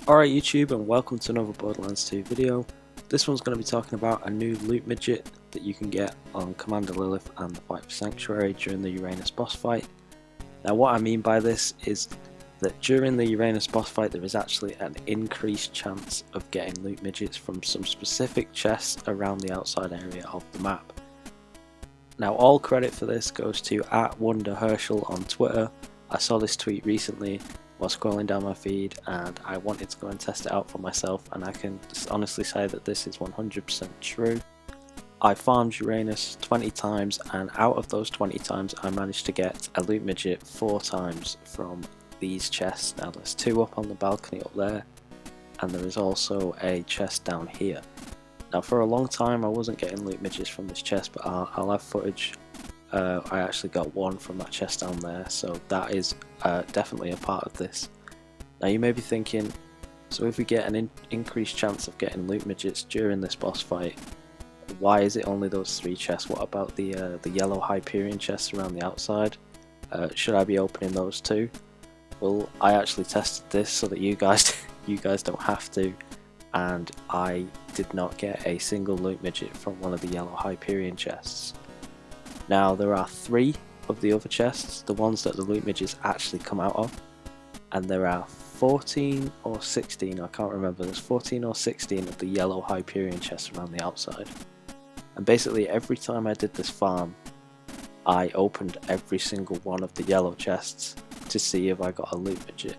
Alright YouTube, and welcome to another Borderlands 2 video. This one's going to be talking about a new loot midget that you can get on Commander Lilith and the fight for Sanctuary during the Uranus boss fight. Now what I mean by this is that during the Uranus boss fight there is actually an increased chance of getting loot midgets from some specific chests around the outside area of the map. Now all credit for this goes to @WonderHerschel on Twitter. I saw this tweet recently while scrolling down my feed and I wanted to go and test it out for myself, and I can just honestly say that this is 100% true. I farmed Uranus 20 times, and out of those 20 times I managed to get a loot midget 4 times from these chests. Now there's 2 up on the balcony up there, and there is also a chest down here. Now for a long time I wasn't getting loot midgets from this chest, but I'll have footage. I actually got 1 from that chest down there, so that is definitely a part of this. Now you may be thinking, so if we get an increased chance of getting loot midgets during this boss fight, why is it only those 3 chests? What about the yellow Hyperion chests around the outside? Should I be opening those too? Well, I actually tested this so that you guys don't have to, and I did not get a single loot midget from one of the yellow Hyperion chests. Now there are 3 of the other chests, the ones that the loot midgets actually come out of, and there are 14 or 16, I can't remember, there's 14 or 16 of the yellow Hyperion chests around the outside. And basically every time I did this farm, I opened every single one of the yellow chests to see if I got a loot midget.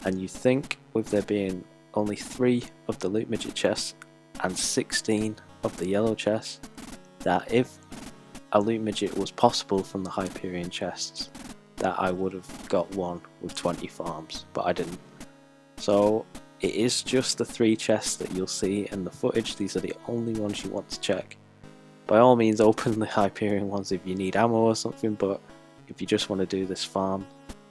And you think with there being only 3 of the loot midget chests and 16 of the yellow chests, that if a loot midget was possible from the Hyperion chests, that I would have got one with 20 farms, but I didn't. So it is just the 3 chests that you'll see in the footage. These are the only ones you want to check. By all means open the Hyperion ones if you need ammo or something, but if you just want to do this farm,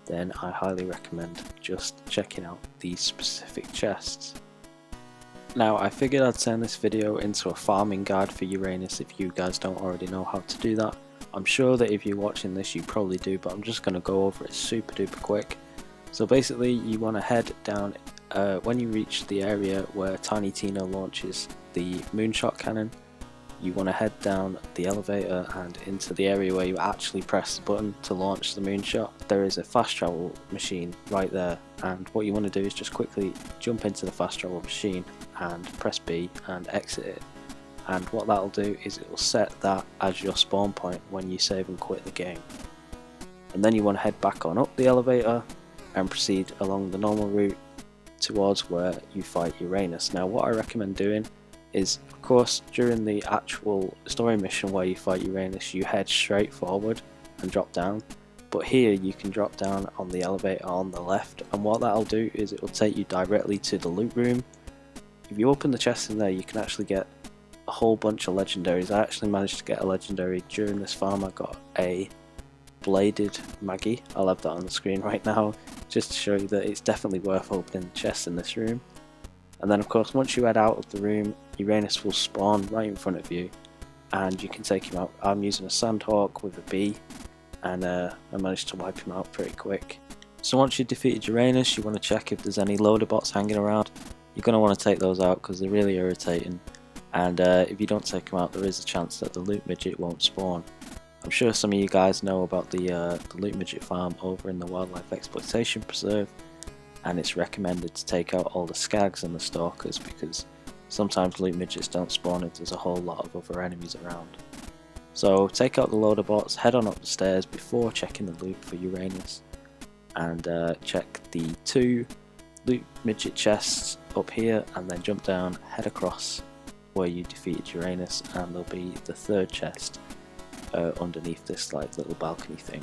then I highly recommend just checking out these specific chests. Now I figured I'd turn this video into a farming guide for Uranus if you guys don't already know how to do that. I'm sure that if you're watching this you probably do, but I'm just going to go over it super duper quick. So basically you want to head down, when you reach the area where Tiny Tina launches the moonshot cannon, you want to head down the elevator and into the area where you actually press the button to launch the moonshot. There is a fast travel machine right there, and what you want to do is just quickly jump into the fast travel machine and press B and exit it. And what that'll do is it will set that as your spawn point when you save and quit the game. And then you want to head back on up the elevator and proceed along the normal route towards where you fight Uranus. Now what I recommend doing is, of course, during the actual story mission where you fight Uranus, you head straight forward and drop down, but here you can drop down on the elevator on the left, and what that'll do is it will take you directly to the loot room. If you open the chest in there, you can actually get a whole bunch of legendaries. I actually managed to get a legendary during this farm. I got a bladed Maggie. I'll have that on the screen right now just to show you that it's definitely worth opening the chests in this room. And then of course once you head out of the room, Uranus will spawn right in front of you and you can take him out. I'm using a Sandhawk with a B, and I managed to wipe him out pretty quick. So once you've defeated Uranus, you want to check if there's any loader bots hanging around. You're going to want to take those out because they're really irritating, and if you don't take them out there is a chance that the loot midget won't spawn. I'm sure some of you guys know about the loot midget farm over in the Wildlife Exploitation Preserve, and it's recommended to take out all the skags and the stalkers because sometimes loot midgets don't spawn if there's a whole lot of other enemies around. So take out the loader bots, head on up the stairs before checking the loot for Uranus, and check the 2 loot midget chests up here, and then jump down, head across where you defeated Uranus, and there'll be the 3rd chest underneath this like little balcony thing.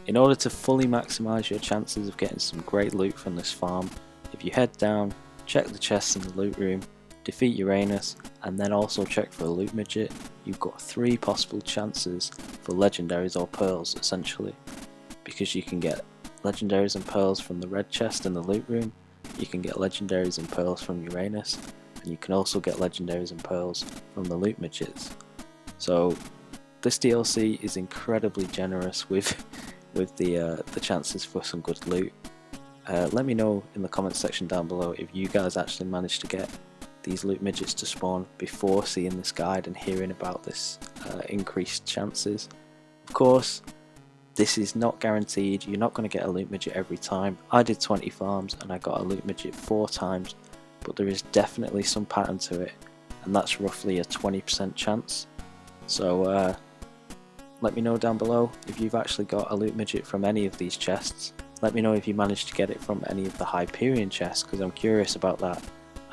In order to fully maximise your chances of getting some great loot from this farm, if you head down, check the chests in the loot room, defeat Uranus, and then also check for a loot midget, you've got 3 possible chances for legendaries or pearls essentially, because you can get legendaries and pearls from the red chest in the loot room, you can get legendaries and pearls from Uranus, and you can also get legendaries and pearls from the loot midgets. So this DLC is incredibly generous with the chances for some good loot. Let me know in the comments section down below if you guys actually managed to get these loot midgets to spawn before seeing this guide and hearing about this increased chances. Of course, this is not guaranteed. You're not going to get a loot midget every time. I did 20 farms and I got a loot midget 4 times, but there is definitely some pattern to it, and that's roughly a 20% chance. So let me know down below if you've actually got a loot midget from any of these chests. Let me know if you managed to get it from any of the Hyperion chests, because I'm curious about that.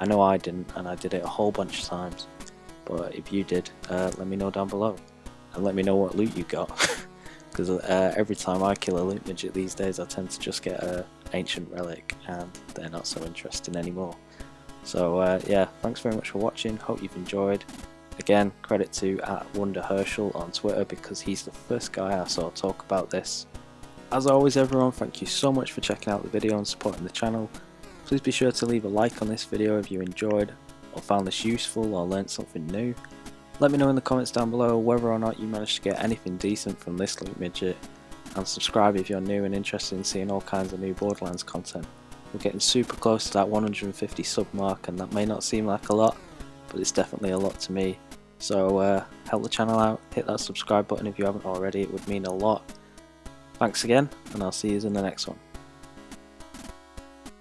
I know I didn't, and I did it a whole bunch of times, but if you did, let me know down below, and let me know what loot you got. Because every time I kill a loot midget these days, I tend to just get an ancient relic, and they're not so interesting anymore. So yeah, thanks very much for watching. Hope you've enjoyed. Again, credit to @WonderHerschel on Twitter, because he's the first guy I saw talk about this. As always everyone, thank you so much for checking out the video and supporting the channel. Please be sure to leave a like on this video if you enjoyed or found this useful or learnt something new. Let me know in the comments down below whether or not you managed to get anything decent from this loot midget, and subscribe if you're new and interested in seeing all kinds of new Borderlands content. We're getting super close to that 150 sub mark, and that may not seem like a lot, but it's definitely a lot to me. So help the channel out, hit that subscribe button if you haven't already, it would mean a lot. Thanks again, and I'll see you in the next one.